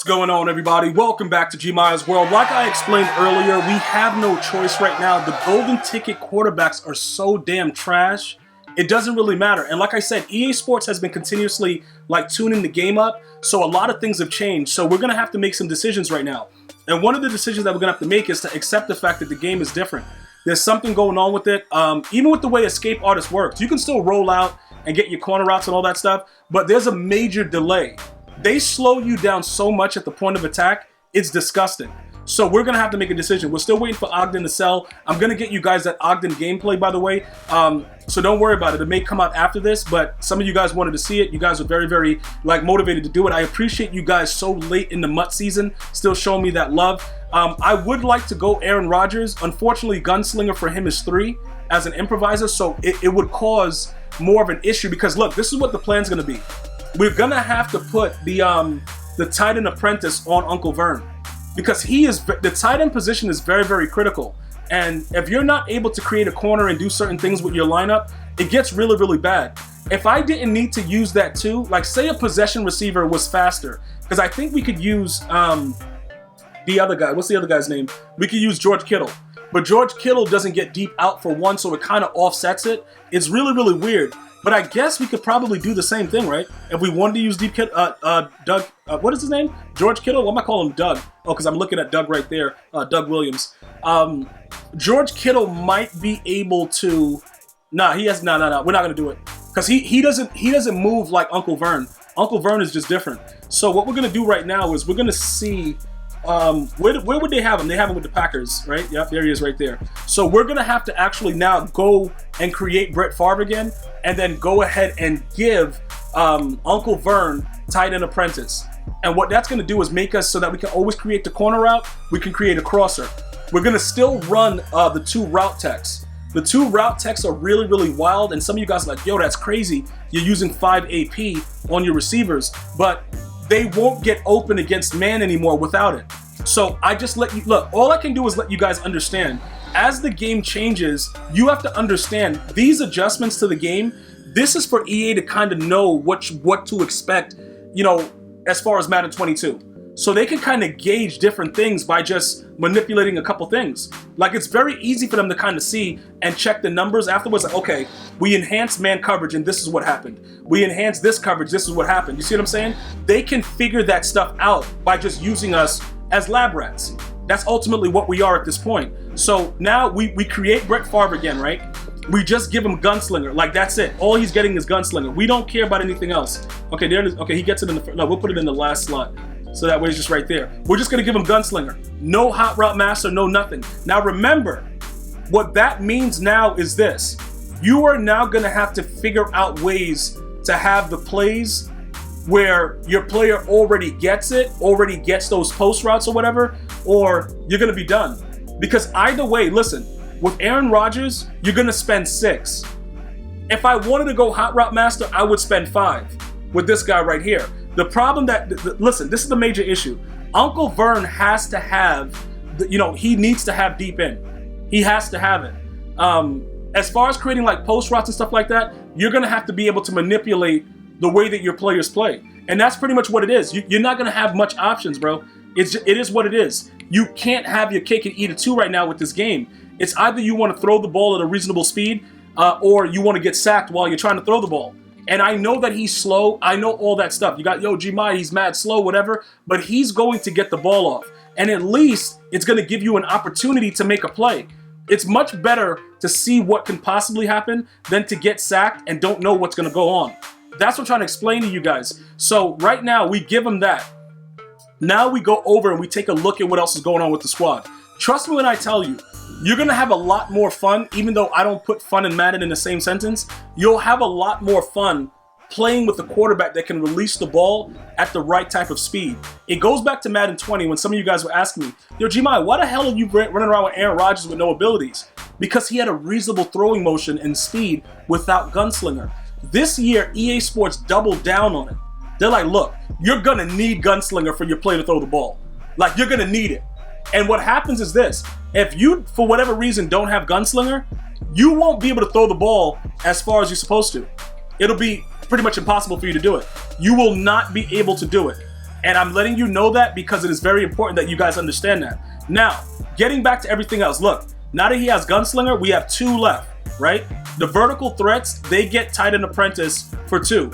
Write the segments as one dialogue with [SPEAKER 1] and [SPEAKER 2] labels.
[SPEAKER 1] going on, everybody? Welcome back to GmiasWorld. Like I explained earlier, we have no choice right now. The golden ticket quarterbacks are so damn trash. It doesn't really matter. And like I said, EA Sports has been continuously tuning the game up. So a lot of things have changed. So we're going to have to make some decisions right now. And one of the decisions that we're going to have to make is to accept the fact that the game is different. There's something going on with it. Even with the way Escape Artist works, you can still roll out and get your corner routes and all that stuff. But there's a major delay. They slow you down so much at the point of attack, it's disgusting. So we're going to have to make a decision. We're still waiting for Ogden to sell. I'm going to get you guys that Ogden gameplay, by the way. So don't worry about it. It may come out after this, but some of you guys wanted to see it. You guys are very, very motivated to do it. I appreciate you guys so late in the MUT season, still showing me that love. I would like to go Aaron Rodgers. Unfortunately, Gunslinger for him is 3 as an improviser, so it would cause more of an issue because, look, this is what the plan's going to be. We're gonna have to put the tight end apprentice on Uncle Vern because the tight end position is very, very critical. And if you're not able to create a corner and do certain things with your lineup, it gets really, really bad. If I didn't need to use that too, like say a possession receiver was faster, because I think we could use the other guy. What's the other guy's name? We could use George Kittle. But George Kittle doesn't get deep out for one, so it kind of offsets it. It's really, really weird. But I guess we could probably do the same thing, right? If we wanted to use deep Doug, what is his name? George Kittle? Why am I calling him Doug? Oh, because I'm looking at Doug right there, Doug Williams. George Kittle might be able to. No, we're not gonna do it because he doesn't move like Uncle Vern. Uncle Vern is just different. So what we're gonna do right now is we're gonna see. Where would they have him? They have him with the Packers, right? Yep, there he is right there. So we're going to have to actually now go and create Brett Favre again and then go ahead and give Uncle Vern tight end apprentice. And what that's going to do is make us so that we can always create the corner route. We can create a crosser. We're going to still run the 2 route techs. The 2 route techs are really, really wild. And some of you guys are like, yo, that's crazy. You're using 5 AP on your receivers. But they won't get open against man anymore without it. So I just let you, look, all I can do is let you guys understand. As the game changes, you have to understand these adjustments to the game. This is for EA to kind of know what to expect, as far as Madden 22. So they can kind of gauge different things by just manipulating a couple things. It's very easy for them to kind of see and check the numbers afterwards. Okay, we enhanced man coverage and this is what happened. We enhanced this coverage, this is what happened. You see what I'm saying? They can figure that stuff out by just using us as lab rats. That's ultimately what we are at this point. So now we create Brett Favre again, right? We just give him Gunslinger. That's it. All he's getting is Gunslinger. We don't care about anything else. Okay, there it is. Okay, he gets it in the, no, we'll put it in the last slot. So that way it's just right there. We're just going to give him Gunslinger. No Hot Route Master, no nothing. Now remember, what that means now is this. You are now going to have to figure out ways to have the plays where your player already gets it, already gets those post routes or whatever, or you're going to be done. Because either way, listen, with Aaron Rodgers, you're going to spend 6. If I wanted to go Hot Route Master, I would spend 5 with this guy right here. The problem listen, this is the major issue. Uncle Vern has to have, he needs to have deep in. He has to have it. As far as creating post routes and stuff like that, you're going to have to be able to manipulate the way that your players play. And that's pretty much what it is. You're not going to have much options, bro. It is what it is. You can't have your cake and eat it too right now with this game. It's either you want to throw the ball at a reasonable speed or you want to get sacked while you're trying to throw the ball. And I know that he's slow. I know all that stuff. You got, Gmi, he's mad slow, whatever. But he's going to get the ball off. And at least it's going to give you an opportunity to make a play. It's much better to see what can possibly happen than to get sacked and don't know what's going to go on. That's what I'm trying to explain to you guys. So right now, we give him that. Now we go over and we take a look at what else is going on with the squad. Trust me when I tell you, you're going to have a lot more fun, even though I don't put fun and Madden in the same sentence. You'll have a lot more fun playing with a quarterback that can release the ball at the right type of speed. It goes back to Madden 20 when some of you guys were asking me, yo, Gmi, why the hell are you running around with Aaron Rodgers with no abilities? Because he had a reasonable throwing motion and speed without Gunslinger. This year, EA Sports doubled down on it. They're like, look, you're going to need Gunslinger for your play to throw the ball. You're going to need it. And what happens is this. If you, for whatever reason, don't have Gunslinger, you won't be able to throw the ball as far as you're supposed to. It'll be pretty much impossible for you to do it. You will not be able to do it. And I'm letting you know that because it is very important that you guys understand that. Now, getting back to everything else, look, now that he has Gunslinger, we have 2 left, right? The vertical threats, they get tight end apprentice for 2.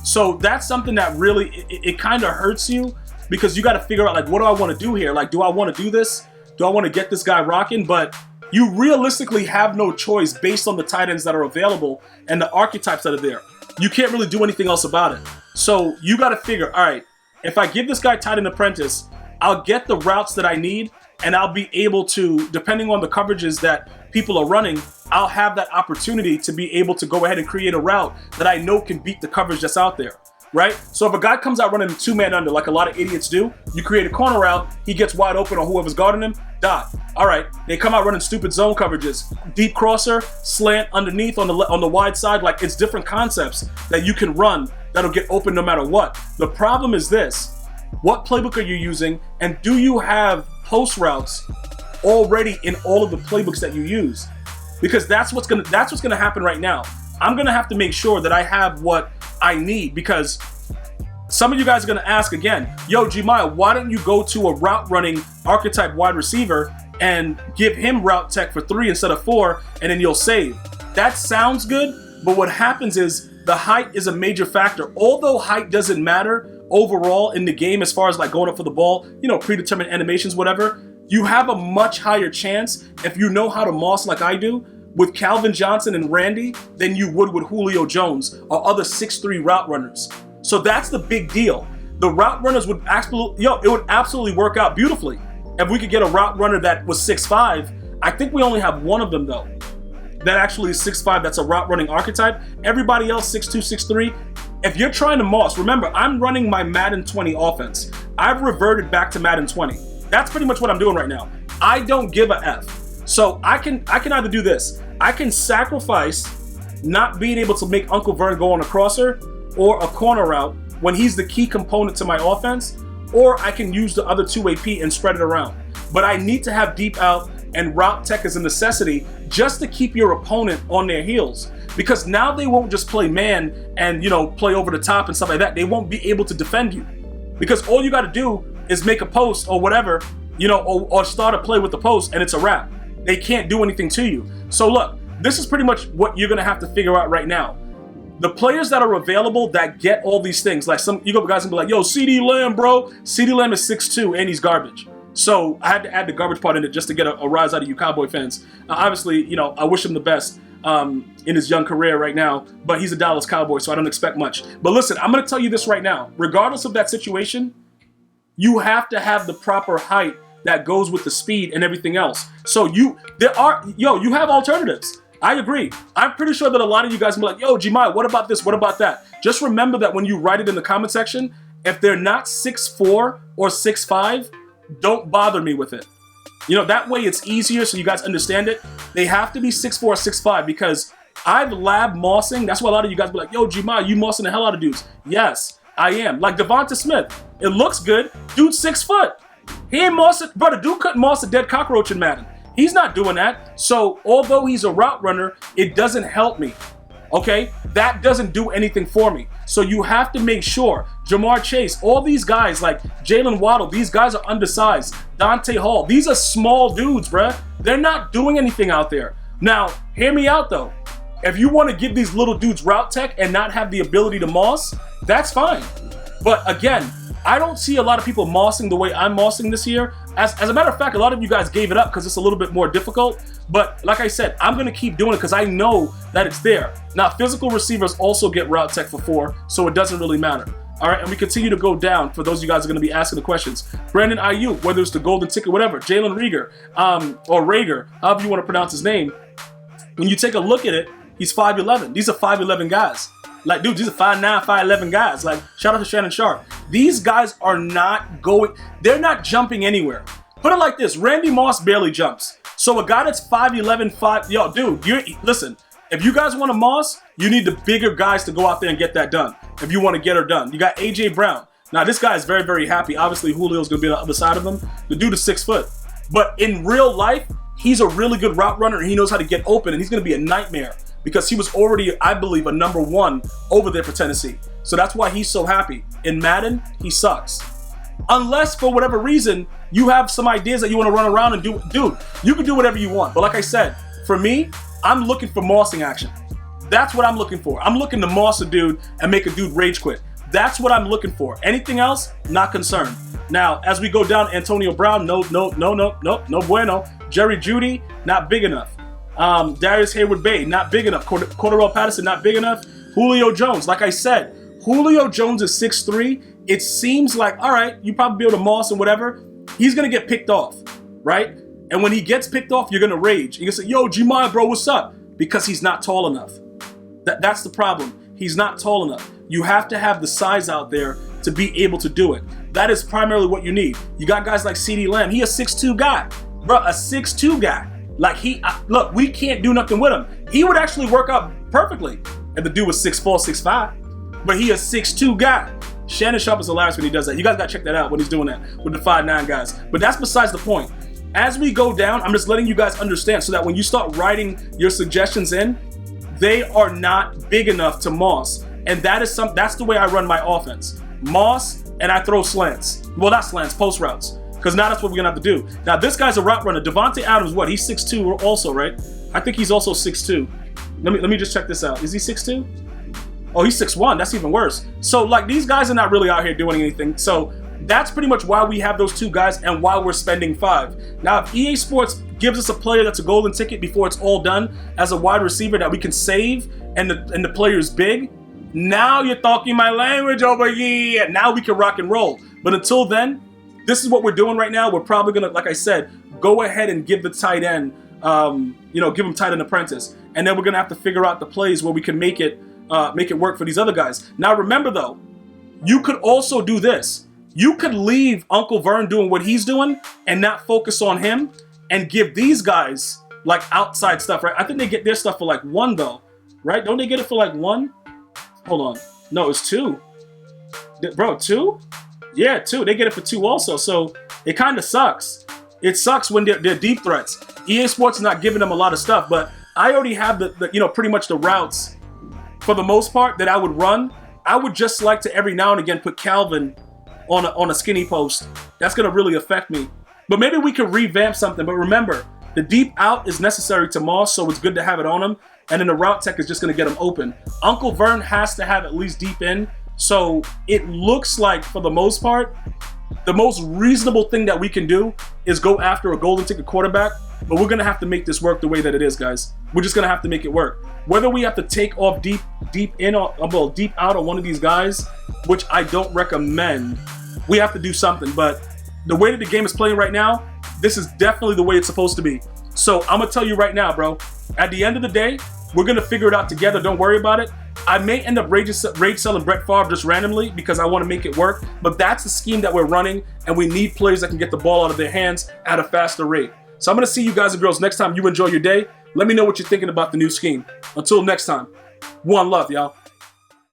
[SPEAKER 1] So that's something that really, it kind of hurts you because you got to figure out, like, what do I want to do here? Like, do I want to do this? Do I want to get this guy rocking? But you realistically have no choice based on the tight ends that are available and the archetypes that are there. You can't really do anything else about it. So you got to figure, all right, if I give this guy tight end apprentice, I'll get the routes that I need, and I'll be able to, depending on the coverages that people are running, I'll have that opportunity to be able to go ahead and create a route that I know can beat the coverage that's out there, right? So if a guy comes out running 2-man under, like a lot of idiots do, you create a corner route, he gets wide open on whoever's guarding him, dot. All right, they come out running stupid zone coverages, deep crosser, slant underneath on the wide side. Like, it's different concepts that you can run that'll get open no matter what. The problem is this: what playbook are you using, and do you have post routes already in all of the playbooks that you use? Because that's what's gonna happen right now. I'm gonna have to make sure that I have what I need, because some of you guys are gonna ask again, yo, Gmias, why don't you go to a route running archetype wide receiver and give him route tech for 3 instead of 4, and then you'll save? That sounds good, but what happens is the height is a major factor. Although height doesn't matter overall in the game as far as like going up for the ball, you know, predetermined animations, whatever, you have a much higher chance if you know how to moss like I do with Calvin Johnson and Randy than you would with Julio Jones or other 6'3" route runners. So that's the big deal. The route runners would absolutely work out beautifully if we could get a route runner that was 6'5". I think we only have one of them though that actually is 6'5", that's a route running archetype. Everybody else 6'2", 6'3". If you're trying to moss, remember, I'm running my Madden 20 offense. I've reverted back to Madden 20. That's pretty much what I'm doing right now. I don't give a F. So I can either do this. I can sacrifice not being able to make Uncle Vern go on a crosser or a corner route when he's the key component to my offense, or I can use the other 2 AP and spread it around. But I need to have deep out and route tech as a necessity just to keep your opponent on their heels. Because now they won't just play man and, you know, play over the top and stuff like that. They won't be able to defend you. Because all you got to do is make a post or whatever, you know, or start a play with the post, and it's a wrap. They can't do anything to you. So look, this is pretty much what you're going to have to figure out right now. The players that are available that get all these things, like you go guys and be like, yo, CD Lamb, bro. CD Lamb is 6'2", and he's garbage. So I had to add the garbage part in it just to get a rise out of you Cowboy fans. Obviously, you know, I wish him the best in his young career right now, but he's a Dallas Cowboy, so I don't expect much. But listen, I'm going to tell you this right now. Regardless of that situation, you have to have the proper height that goes with the speed and everything else. So you have alternatives. I agree. I'm pretty sure that a lot of you guys will be like, yo, Gmias, what about this? What about that? Just remember that when you write it in the comment section, if they're not 6'4" or 6'5", don't bother me with it. You know, that way it's easier so you guys understand it. They have to be 6'4", 6'5", because I've lab mossing. That's why a lot of you guys be like, yo, Gmias, you mossing the hell out of dudes. Yes, I am. Like Devonta Smith. It looks good. Dude's 6 foot. He ain't mossing. Brother, dude couldn't moss a dead cockroach in Madden. He's not doing that. So although he's a route runner, it doesn't help me. Okay? That doesn't do anything for me. So you have to make sure. Jamar Chase, all these guys like Jalen Waddle, these guys are undersized. Dante Hall, these are small dudes, bruh. They're not doing anything out there. Now, hear me out though. If you want to give these little dudes route tech and not have the ability to moss, that's fine. But again, I don't see a lot of people mossing the way I'm mossing this year. As a matter of fact, a lot of you guys gave it up because it's a little bit more difficult. But like I said, I'm going to keep doing it because I know that it's there. Now, physical receivers also get route tech for 4, so it doesn't really matter. All right, and we continue to go down for those of you guys who are going to be asking the questions. Brandon Ayuk, whether it's the golden ticket, whatever. Jalen Reagor, or Rager, however you want to pronounce his name. When you take a look at it, he's 5'11". These are 5'11" guys. Like, dude, these are 5'9", 5'11" guys. Like, shout out to Shannon Sharp. These guys are not going, they're not jumping anywhere. Put it like this, Randy Moss barely jumps. So a guy that's 5'11", yo, dude, listen, if you guys want to moss, you need the bigger guys to go out there and get that done. If you want to get her done. You got A.J. Brown. Now, this guy is very, very happy. Obviously, Julio's going to be on the other side of him. The dude is 6 foot. But in real life, he's a really good route runner, and he knows how to get open, and he's going to be a nightmare because he was already, I believe, a #1 over there for Tennessee. So that's why he's so happy. In Madden, he sucks. Unless for whatever reason you have some ideas that you want to run around and do. Dude, you can do whatever you want. But like I said, for me, I'm looking for mossing action. That's what I'm looking for. I'm looking to moss a dude and make a dude rage quit. That's what I'm looking for. Anything else, not concerned. Now, as we go down, Antonio Brown, no bueno. Jerry Jeudy, not big enough. Darius Hayward-Bay, not big enough. Cordarrelle Patterson, not big enough. Julio Jones, like I said, Julio Jones is 6'3". It seems like, all right, you probably be able to moss and whatever. He's going to get picked off, right? And when he gets picked off, you're going to rage. You're going to say, yo, Gmias, bro, what's up? Because he's not tall enough. That's the problem. He's not tall enough. You have to have the size out there to be able to do it. That is primarily what you need. You got guys like CeeDee Lamb. He a 6'2" guy. Bro, a 6'2" guy. Like look, we can't do nothing with him. He would actually work out perfectly if the dude was 6'4", 6'5". But he a 6'2" guy. Shannon Sharp is hilarious when he does that. You guys gotta check that out when he's doing that with the 5'9" guys. But that's besides the point. As we go down, I'm just letting you guys understand so that when you start writing your suggestions in, they are not big enough to moss. And that's the way I run my offense. Moss, and I throw slants. Well, not slants, post routes. Because now that's what we're gonna have to do. Now this guy's a route runner. Devontae Adams, what? He's 6'2" also, right? I think he's also 6'2". Let me just check this out. Is he 6'2"? Oh, he's 6'1". That's even worse. So like these guys are not really out here doing anything. So that's pretty much why we have those two guys and why we're spending 5. Now, if EA Sports gives us a player that's a golden ticket before it's all done as a wide receiver that we can save and the player is big, now you're talking my language over here. Now we can rock and roll. But until then, this is what we're doing right now. We're probably gonna, like I said, go ahead and give the tight end, give him tight end apprentice, and then we're gonna have to figure out the plays where we can make it work for these other guys. Now remember though, you could also do this. You could leave Uncle Vern doing what he's doing and not focus on him and give these guys like outside stuff, right? I think they get their stuff for like 1 though, right? Don't they get it for like 1? Hold on. No, it's 2. Bro, 2? Yeah, 2. They get it for 2 also. So it kind of sucks. It sucks when they're deep threats. EA Sports is not giving them a lot of stuff, but I already have the pretty much the routes for the most part that I would run. I would just like to every now and again put Calvin on a skinny post. That's going to really affect me. But maybe we could revamp something. But remember, the deep out is necessary to Moss, so it's good to have it on him. And then the route tech is just going to get him open. Uncle Vern has to have at least deep in. So it looks like, for the most part, the most reasonable thing that we can do is go after a golden ticket quarterback. But we're going to have to make this work the way that it is, guys. We're just going to have to make it work. Whether we have to take off deep out on one of these guys, which I don't recommend, we have to do something. But the way that the game is playing right now, this is definitely the way it's supposed to be. So I'm going to tell you right now, bro, at the end of the day, we're going to figure it out together. Don't worry about it. I may end up rage selling Brett Favre just randomly because I want to make it work. But that's the scheme that we're running, and we need players that can get the ball out of their hands at a faster rate. So I'm going to see you guys and girls next time. You enjoy your day. Let me know what you're thinking about the new scheme. Until next time, one love, y'all.